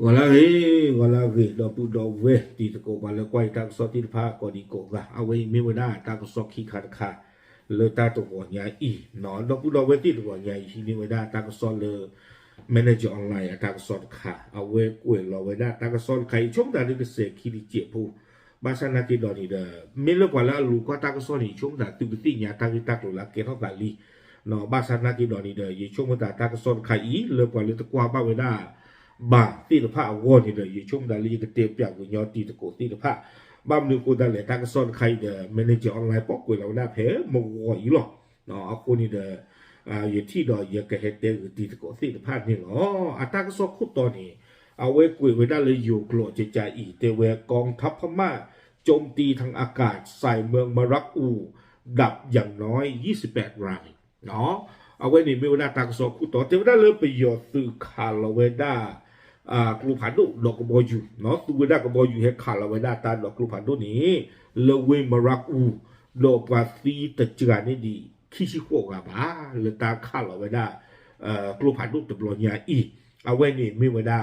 wala he do pu do we ti ko ba le kwai ta so ti pha ko di ko ga a we me wa da ta ko so ki kha kha le ta to ko nya I no do pu do we ti ko nya I me wa da ta ko so le manager online တာကစောခါအဝဲကွယ်လောဝဲတာတာကစောခိုင်ချုံတာဒီကစေခီဒီကျေဖို့ဘာသာနာတိတော်ဒီမင်းလောက်လာလူကတာကစောနေချုံတာသူကတိညာတာကိတကလိုလာကေတော့ပါလီနော်ဘာသာနာတိတော်ဒီရေချုံမတာတာကစောခိုင်လောကလေတကွာပါဝဲတာဘာတိတဖအဝေါ်ဒီရေချုံတာလီကတေပြကိုညောတိတကိုတိတဖဘာမလူကိုတလေတာကစောခိုင်မန်နေဂျာအွန်လိုင်းပေါ့ကွယ်လောတာဖဲမဝေါ်ကြီးလောနော်အခုနေอยู่ที่ดอยเยอะกะเฮเตอดีตะโกสิตะพาดนี่หรออาตากะซอคุตอนี่เอาไว้กุยไว้ได้เลยอยู่กลัวจะใจอีเตเวกองทัพพม่าโจมตีทางอากาศใส่เมืองมารักอูดับอย่างน้อย28รายเนาะเอาไว้นี่ไม่ว่าตากะซอคุตอเตวได้เลยประโยชน์สื่อข่าวเวด้ากลุ่มผันดุดอกกบอยู่เนาะตัวได้กบอยู่ให้ข่าวเวด้าตาดอกกลุ่มผันดุนี้เลเวมารักอูดอกวาซีตะจรานี่ดีขี้ชิโกะบ้าเลตาข้าเราไว้ได้กลุ่มผันดุตบลญาอีเอาไว้นี่ไม่ไว้ได้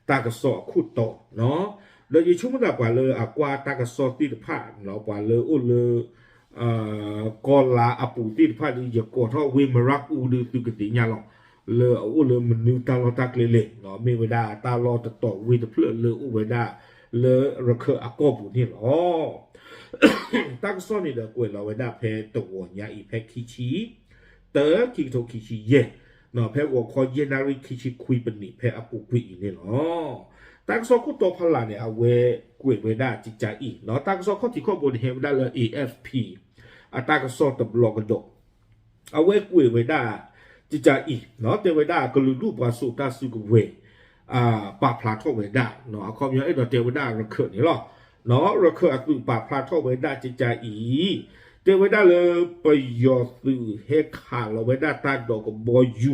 ตากระสอขุดโตเนาะแล้วยิ่งช่วงนั้นกว่าเลยกว่าตากระสอตีผ้าเนาะกว่าเลยอุ้เลยกอลาอปูตีผ้านี่อย่ากอดเท่าเวมรักอูดูตุกติญาหรอกเลยอุ้เลยมันนิวตาลอตากเละเนาะไม่ไว้ได้ตาลอตะต่อวีตะเพลเลยอุ้ไว้ได้เลยระเคอากอบุนี่หรอตั้งซ่อนนี่เด็กวยเราไว้ได้เพตัวญาอีเพคิชิเตอคิโตคิชิเย่เนาะเพวัวคอเยนาริคิชิคุยเป็นนี่เพอปุกุยนี่เนาะตั้งซ่อนคุโตพลาเนี่ยเอาไว้กวยไว้ได้จิตใจอีเนาะตั้งซ่อนข้อที่ข้อบนเฮมได้เลย AFP ตั้งซ่อนตบลอกระดกเอาไว้กวยไว้ได้จิตใจอีเนาะเตไว้ได้ก็รู้รูปว่าสุตาสุกเวปาพลาทไว้ได้เนาะข้อมีไอ้ดอกเตไว้ได้ระเกิดนี่หรอเนาะเราเคยอสุปาพลาทไว้ได้จิตใจอีเตไว้ได้เลยประโยชน์สื่อให้ขาเราไว้ได้ตาดอกกับบอยู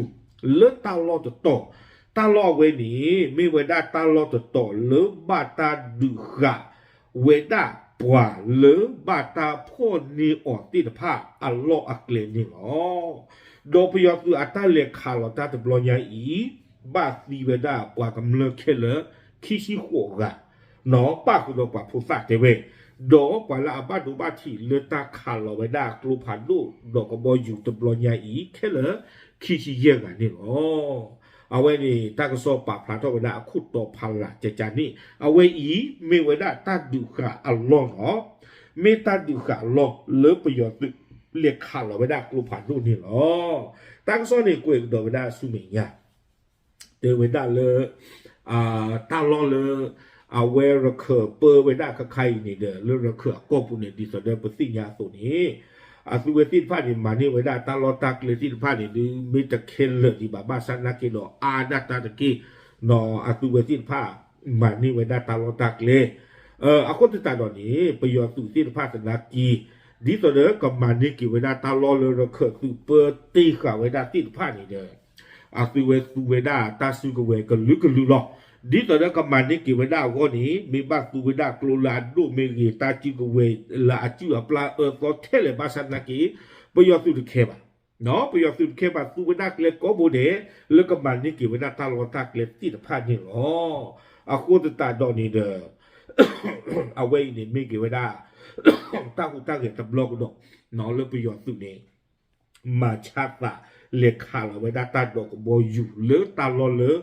เลือตาลอจะต่อตาลอไว้นี้ไม่ไว้ได้ตาลอจะต่อเลือบาตาดุกะไว้ได้ปว่าเลือบาตาพ่อนีออกติดผ้าอัลลอฮ์อักเลนี่หรอโดยประโยชน์สื่ออัตราเลขาเราตาจะบลอยอีบาสีไว้ได้ปว่ากำเนิดเคลคิชิหัวกะเนาะป้าคุณบอกว่าผู้ฝากเทเวดอกว่าละบ้านดูบ้านที่เลือตาขาเราไว้ได้กลุ่มผ่านดูดอกกบอยู่ตบลอยอีแค่เลยขี้ชี้เยี่ยงนี่อ๋อเอาไว้นี่ตากระสอบปากพลาดไว้ได้ขุดต่อพันละเจจานี่เอาไว้อีไม่ไว้ได้ตาดูขาอัลลอฮ์เนาะไม่ตาดูขาอัลลอฮ์เลือประโยชน์เรียกขาเราไว้ได้กลุ่มผ่านดูนี่อ๋อตากระสอบนี่กูเองดอกไว้ได้สุเมียเดินไว้ได้เลยตาลอเลยเอาไว้ระเคอเปิดไว้ได้ใครนี่เด้อเรื่องระเคอก็ปุ่นเนี่ยดีสุดเลยเป็นสิ่งยาตัวนี้สุเวติผ้านี่มานี่ไว้ได้ตลอดตากเลยที่ผ้านี่ดูมีตะเคียนเลยที่บ้านสันนักกิโลดัตตะกี้นอสุเวติผ้ามานี่ไว้ได้ตลอดตากเลยคนที่ตาดอนนี้ประโยชน์สุที่ผ้าสันนักกีดีสุดเลยกับมานี่กี่ไว้ได้ตลอดเลยระเคอสุเปิดตีขาไว้ได้ที่ผ้านี่เด้อสุเวได้ตาสุกเวกันลึกหรอกดีตอนนั้นก็มันนี่กี่วันดาวก็นี้มีบ้านตูวันดาวกลูลาดูมีกี่ตาจิกเวลาจิวปลาก็เทเลบาสันนักกี่ประโยชน์สุดเข้มเนาะประโยชน์สุดเข้มตูวันดาวเล็กก็โบเดแล้วก็มันนี่กี่วันดาวตลอดตากเล็กที่ผ่านนี่อ๋อคนตาดอนนี่เด้อเอาไว้นี่มีกี่วันดาวตาหูตาเห็นตับลอกดอกเนาะเรื่องประโยชน์สุดนี้มาชัดละเล็กขาเราไว้ได้ตาดอกบอยู่เลือตาลอเลือ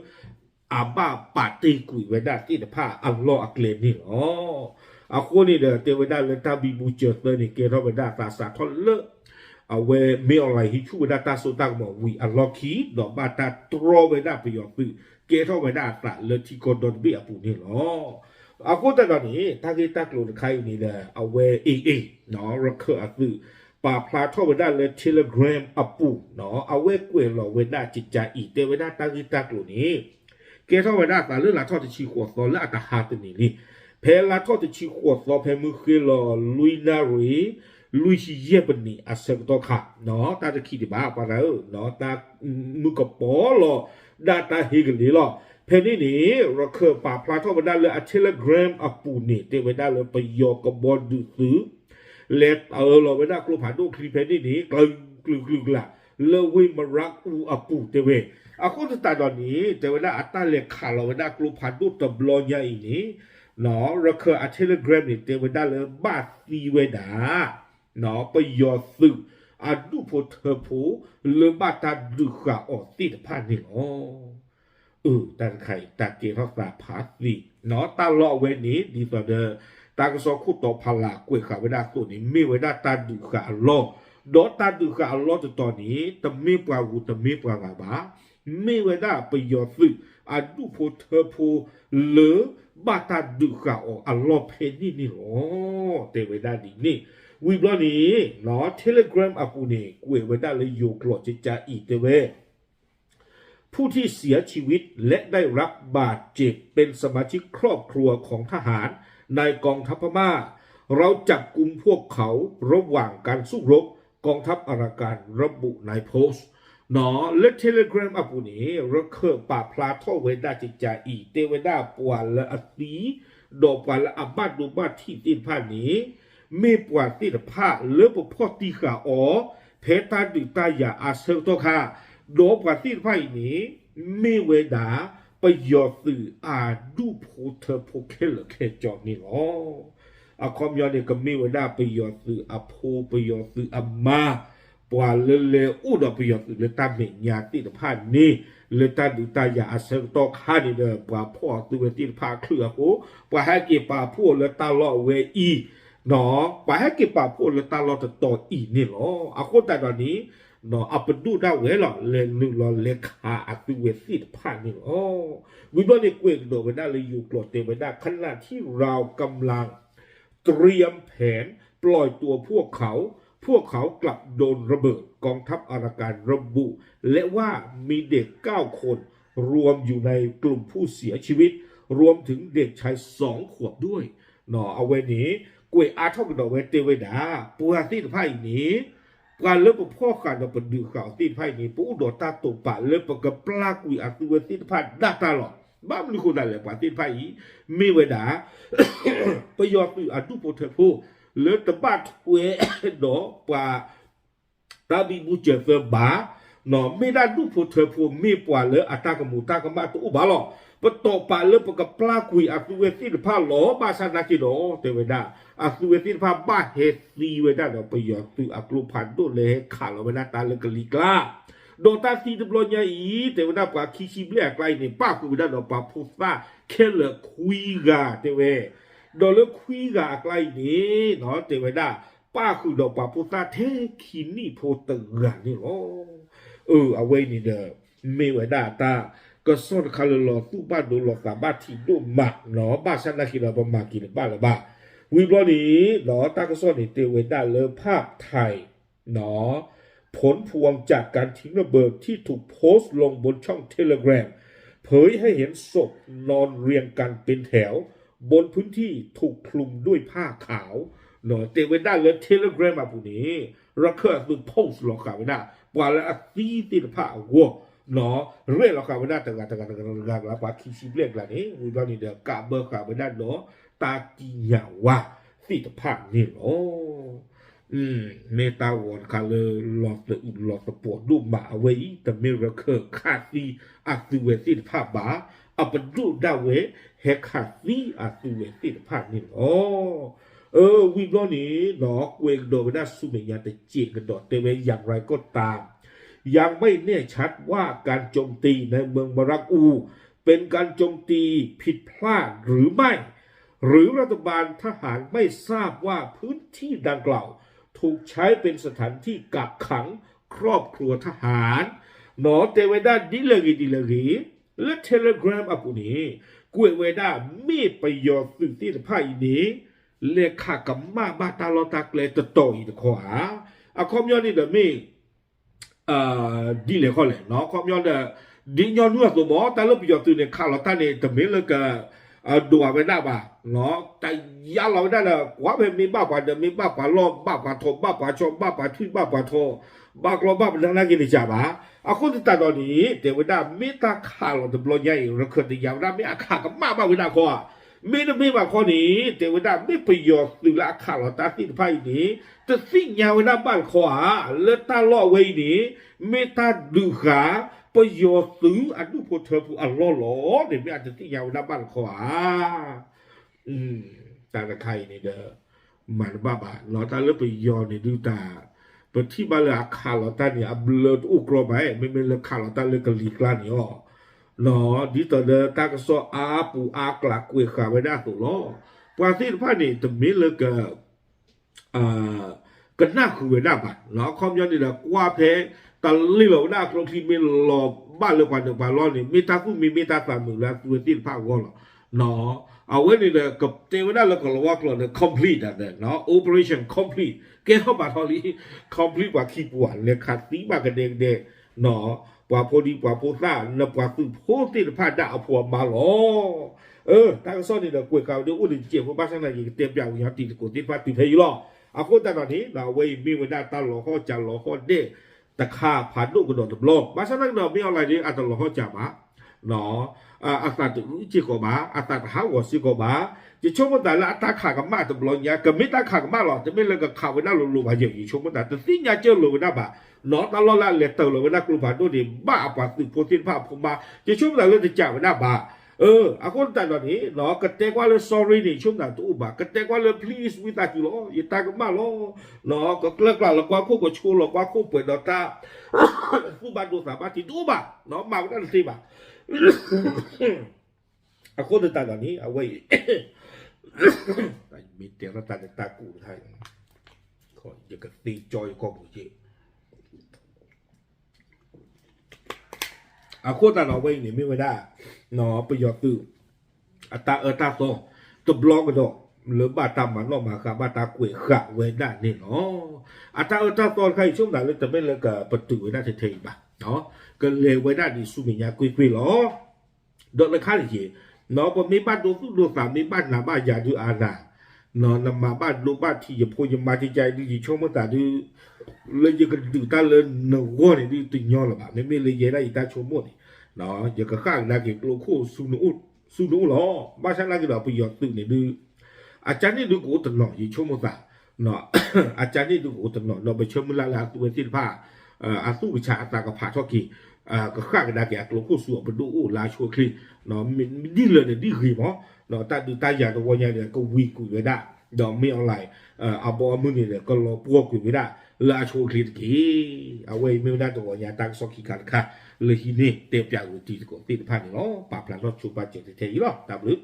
อาบ้าปาตีกุยไว้ได้ที่ผ้าอัลลอฮ์อักเลนี่อ๋อคนนี้เด้อเตไว้ได้เลยตาบีบูเจอร์เลยนี่เกเราไว้ได้ตาสาทอนเลเอาไว้ไม่อะไรที่ช่วยได้ตาสุดตั้งบอกวิอัลลอฮ์คีดอกบาตาตรอไว้ได้ประโยชน์คือเกเราไว้ได้ตาเลยที่คนโดนบีอาปูนี่อ๋อคนแต่ตอนนี้ถ้าเกิดตากลุ่มใครนี่เด้อเอาไว้เนาะรักเคอคือป่าพลาทอไว้ได้เลยเทเลกราฟอาปูเนาะเอาไว้กวยเราไว้ได้จิตใจอีเตไว้ได้ตากิตากลุ่มนี้เกท่าไว้ได้แต่เรื่องละทอดจะชีขวดซอและอัตหาตัวนี้เพลละทอดจะชีขวดซอเพมือคือรอลุยนารีลุยชีเย่เป็นนี่อาเซกตัวขาเนาะตาจะคิดบ้าปะแล้วเนาะตามือกับปอหรอดาตาเฮกันนี่หรอเพนี่เราเคยป่าพลาทอดไว้ได้เลยอัเทเลกราฟอัปูนี่เตไว้ได้เลยไปยอกับบอลดูซื้อเล็ดเราไว้ได้กลุ่มผ่านดูคลิปเพนี่กลึกละ เลวิมารักอูอาปูเตเวอาคนตาตอนนี้แต่เวลาอัตตาเลขาเราเวลากลุ่มพันธุ์ตบลอยใหญ่นี้เนาะเราเคยอัดเทเลกราฟนี่แต่เวลาเลยบาซีเวดาเนาะไปยอสึกอาดูโพเธอผูเลบาตาดูขาออกติดพันนี่อ๋อตันไข่ตาเกทักษะพาสีเนาะตาลอเวนี้ดีต่อเดอตากระสอคู่ต่อพลากวยขาเวลาตัวนี้ไม่เวลาตาดูขาลอดอตาดูขาลอตอนนี้แต่ไม่ปลาหูแต่ไม่ปลาบ้าไม่เวลาไปยอสึกอาดูโพเธอผูเลบาตาดูขาออกอัลลอเพนี่นี่หรอแต่เวลาดีนี่วิบลอนี้เนาะเทเลกราฟอากูนี่กวยเวลาเลยโยกหลอดจะอีเตเวผู้ที่เสียชีวิตและได้รับบาดเจ็บเป็นสมาชิกครอบครัวของทหารในกองทัพพม่าเราจับกลุ่มพวกเขาระหว่างการสู้รบกองทัพอาราการระบุในโพสต์เนาะและเทเลกราฟอากูนี่เราเคยป่าพลาท่อเวดาจิจาอีเตเวดาปวาละอตีดอกปวาละอับบาดูบาที่ตีนผ้านี้ไม่ปวาตีนผ้าเลือบพ่อตีขาอ๋อเพตาดึกตายาอาเซลโตคาโดบกว่าที่ไพ่นี้ไม่เวดาไปยอสื่ออาดูโพเธอโพเคลเคจอนี่หรออาคอมยอนเนี่ยก็ไม่เวดาไปยอสื่ออาโพไปยอสื่ออามาปว่าเลอุดไปยอสื่อเลตาเมียาติดพานนี้เลตาดูตายาอาเซลโตคานี่เด้อปว่าพ่อตัวติดพาเครือโหปว่าให้เก็บปาพ่อเลตาลอเวอีเนาะปว่าให้เก็บปาพ่อเลตาลอต่ออีนี่หรออาคนแต่ตอนนี้เนาะเอาไปดูได้เวลาเลนนึงเราเลขาอัตเวสิผ่านนี่อ๋อวิบวัตเกวกโดไปได้เลยอยู่กลดเตไปได้ขณะที่เรากำลังเตรียมแผนปล่อยตัวพวกเขากลับโดนระเบิดกองทัพอาราการระบุ และว่ามีเด็ก9 คนรวมอยู่ในกลุ่มผู้เสียชีวิตรวมถึงเด็กชาย2 ขวบด้วยเนาะเอาไว้นี้กวยอาท่องดอกเวเตเวดาปัวที่ไพ่นี้การเลิกพ่อการเราเป็นดูข่าวตีไพ่นี้ปุ๊ดอตาตุปะเลิกปกปลากุยอัตุเวตีไพ่ดัตาหรอบ้ามันคนได้เลยป่าตีไพ่ไม่เวดาไปยอดอัตุโพเทโพเลิกตะบัดเวดอป่าตาบีบูเจเฟบาหนอไม่ได้ดูโพเทโพไม่ป่าเลยอัตากมูตากมาตุบาหรอปตอปะเลิกปกปลากุยอัตุเวตีไพ่หรอบาสานาคิโดเทเวดาอาสุเวติภาพบ้าเฮซีเวดาเราไปยอดตัวอักลุพันตัวเลยขาเราเวลาตาเลกลีกลาโดตาซีตบลอยอีแต่เวลาปาคิชิเบลไกลเนี่ยป้าคือเวลาเราปาพูฟ้าเคเลคุยกาเตเวโดเลคุยกาไกลนี่เนาะเตเวดาป้าคือเราปาพูฟ้าเทคินี่โพเตอร์นี่หรอเอาไว้นี่เด้อไม่เวดาตาก็สอนคาร์ลตู้บ้านดูหลอกสาบ้านที่ดูหมักเนาะบ้านฉันนักกีฬาประมาณกี่บ้านละบ้าวิบลอนี้เนาะตากระสอนนี่เตเวดาเลอภาพไทยเนาะผลพวงจากการทิ้งระเบิดที่ถูกโพสต์ลงบนช่องเทเลแกรมเผยให้เห็นศพนอนเรียงกันเป็นแถวบนพื้นที่ถูกคลุมด้วยผ้าขาวเนาะเตเวดาเลอเทเลแกรมมาผู้นี้เราเคยดูโพสต์หลอกกันไม่ได้ปว่าแล้วตีติดผ้าวัวเนาะเรื่องหลอกกันไม่ได้แต่การแล้วปาคิชิเบลกละนี่วิบลอนี้เดี๋ยวกาเบอร์กันไม่ได้เนาะตากิยาวะสิทธภาพนี่หรอเมตาวอนคาเลหลอดอุดหลอดปวดรูปหมาไว้แต่เมรเคอคาซีอัตเวสิทธภาพบาเอาไปดูดาวเวเฮคาซีอัตเวสิทธภาพนี่หรอวิบลอนี้เนาะเวกโดไปได้สุเมียแต่เจียกันดอดเตเวอย่างไรก็ตามยังไม่แน่ชัดว่าการโจมตีในเมืองบารักอูเป็นการโจมตีผิดพลาดหรือไม่หรือรัฐบาลทหารไม่ทราบว่าพื้นที่ดังกล่าวถูกใช้เป็นสถานที่กักขังครอบครัวทหารหนอเตเวดาดิเลกีและเทเลกราฟอาปุนี้กวยเวดามีประโยชน์สิ่งที่ไพ่นี้เลขากับมาบาตาลตักเลตโตอีกขวาคอมยอนนี่เดมีดีเลยข้อเลยเนาะคอมยอนเดดิยอนนัวตัวหมอแต่ละประโยชน์ตัวเนี่ยข้าวเราตั้งเนี่ยแต่เมื่อเลยก็ดูเอาไว้ได้ป่ะเนาะแต่ยาเราได้ละว่าเป็นมีบ้าป่าเดิมมีบ้าป่าล้อมบ้าป่าโทบ้าป่าชมบ้าป่าทุ่บ้าป่าโทบ้ากลอบ้าเป็นนักกินจ่าป่ะคนที่ตาตอนนี้เดี๋ยวได้ไม่ตาขาเราจะบล็อกใหญ่เราเคยได้ยาวได้ไม่อาขากับมาบ้าเวลาข้อไม่ว่าข้อนี้เดี๋ยวได้ไม่ประโยชน์หรือละขาเราตาติดไพ่นี้จะสิ่งยาวได้บ้านข้อเลือดตาล่อไว้นี้ เมตาดูขาประโยชน์ซื้ออันดูพอเธอผู้อัลลอฮ์หรอเนี่ยไม่อาจจะที่ยาวน้ำบ้านขวาอืมแต่ละใครนี่เด้อมันบ้าบ้าเราตาเลือกไปยอนี่ดูตาปที่บ้านเลยอาคาเราตาเนี่ยอับเลิศอุกรบไปไม่เลือกขาเราตาเลือกกะลีกลานี่อ๋อเนาะดีต่อเด้อตาก็สออาปูอากลากกุยขาไม่ได้ตัวล้อปาที่ผ้านี่จะมีเลือกอ่าก็น่าคุยได้บ้านเนาะคอมยันนี่แหละกว่าเพตอนนี้เราหน้าครองที่มีหลอบ้านเรือนกว่าหนึ่งบาทล้อนี่มีตาคู่มีมีตาสามหมื่นแล้วตัวที่ผ้าก็หรอเนาะเอาไว้นี่เลยกับเทวดาแล้วก็เราว่าเราเนี่ย complete อ่ะเนี่ยเนาะ operation complete แกเข้ามาตอนนี้ complete กว่าขี้ปวดเลยขาดสีมากกันเด็กๆเนาะกว่าพอดีกว่าโพซ่าเนาะกว่าคือโพที่ผ้าด่าเอาผัวมาหรอตาก็ซ่อนนี่เลยกุยเก่าเดี๋ยวอุ้ยเจ็บเพราะบ้านข้างในยังเตรียมอย่างอย่างตีกุฏิผ้าตีเพย์หรออาคนแต่ตอนนี้เราไว้มีเวลาตลอดข้อจันหลอข้อเด้แต่ข้าผ่านลูกกระโดดตบโลกมาฉะนั้นเราไม่เอาอะไรนี้อาจจะหลอข้อจับมาเนาะอาตาตุจิโกบาอาตาหาวสิโกบาจะชมว่าแต่ละอาตาขากับมาตบโลกเนี่ยก็ไม่ตาขากับมาหรอกจะไม่เลิกกับข่าวไว้หน้าลุมาอย่างนี้ชมว่าแต่สิ่งอย่างเจอลุหน้าบ่าเนาะตลอดละเลี้ยเต่าลุหน้ากลุ่มผ่านตัวนี้บ้าป่าตึกโพธิภาพผมมาจะชมว่าเราจะจ่ายไว้หน้าบ่าอาคนแต่ตอนนี้เนาะก็เตะว่าเลย sorry นี่ช่วงนั้นตัวบ้าก็เตะว่าเลย please วิตาจิโร่ยตาก็มาล้อเนาะก็เลิกแล้วกว่าคู่ก็ชูหรอกว่าคู่เปิดดอตาผู้บ้านดูสามารถที่ตัวบ้าเนาะมาก็ได้สิบ้าอาคนแต่ตอนนี้เอาไว้มีเตียงตาตากูไทยขออย่ากตีจอยก็บุจิอาคนแต่เราไว้นี่ไม่ได้เนาะประโยชน์ตื่นอัตราตาโตตัวบล็อกก็ดอกหรือบาตามันออกมาครับบาตาเกวยขะเวด้านนี่เนาะอัตราโตใครช่วงไหนเลยแต่ไม่เลยกับประตูไว้ด้านเทย์บ้าเนาะก็เลยไว้ด้านนี้สุมิญากุยหรอโดนเลยค่าดิเนาะพอมีบ้านดูสุดดูสามมีบ้านหน้าบ้านยาดูอาณาเนาะนำมาบ้านดูบ้านที่จะพูดยังมาที่ใจดีช่วงเมื่อแต่ดูเลยยังกันดูตาเลยหนึ่งวันนี่ดูติงยอละบ้าไม่เลยยังได้อีตาชมหมดเนาะยังก็ข้างนักเก็บโลโก้สุนุหรอบ้านฉันนักเก็บเราไปหยอดตื่นเนี่ยดูอาจารย์นี่ดูกูตลอดอยู่ช่วงเมื่อแต่เนาะอาจารย์นี่ดูกูตลอดเราไปชมเวลาตัวที่ผ้าอาสู้วิชาอัตรากับผ่าทอกีก็ข้างนักเก็บโลโก้สวมไปดูลาชัวคลีเนาะมันดีเลยเนี่ยดีขึ้นมั้งเนาะแต่ดูตาอย่างตัววันเนี่ยก็วิ่งกูไม่ได้เดี๋ยวไม่เอาอะไรเอาบอลมือเนี่ยก็รอพวกกูไม่ได้ลาชัวคลีกี่เอาไว้ไม่ได้ตัววันเนี่ยตั้งสกิการค่ะเลยที่นี่เตรียมอย่างตีก่อนตีผ่านเนาะปราบพลันรถชูบาเจ็ดเทียร์เนาะตามหรือ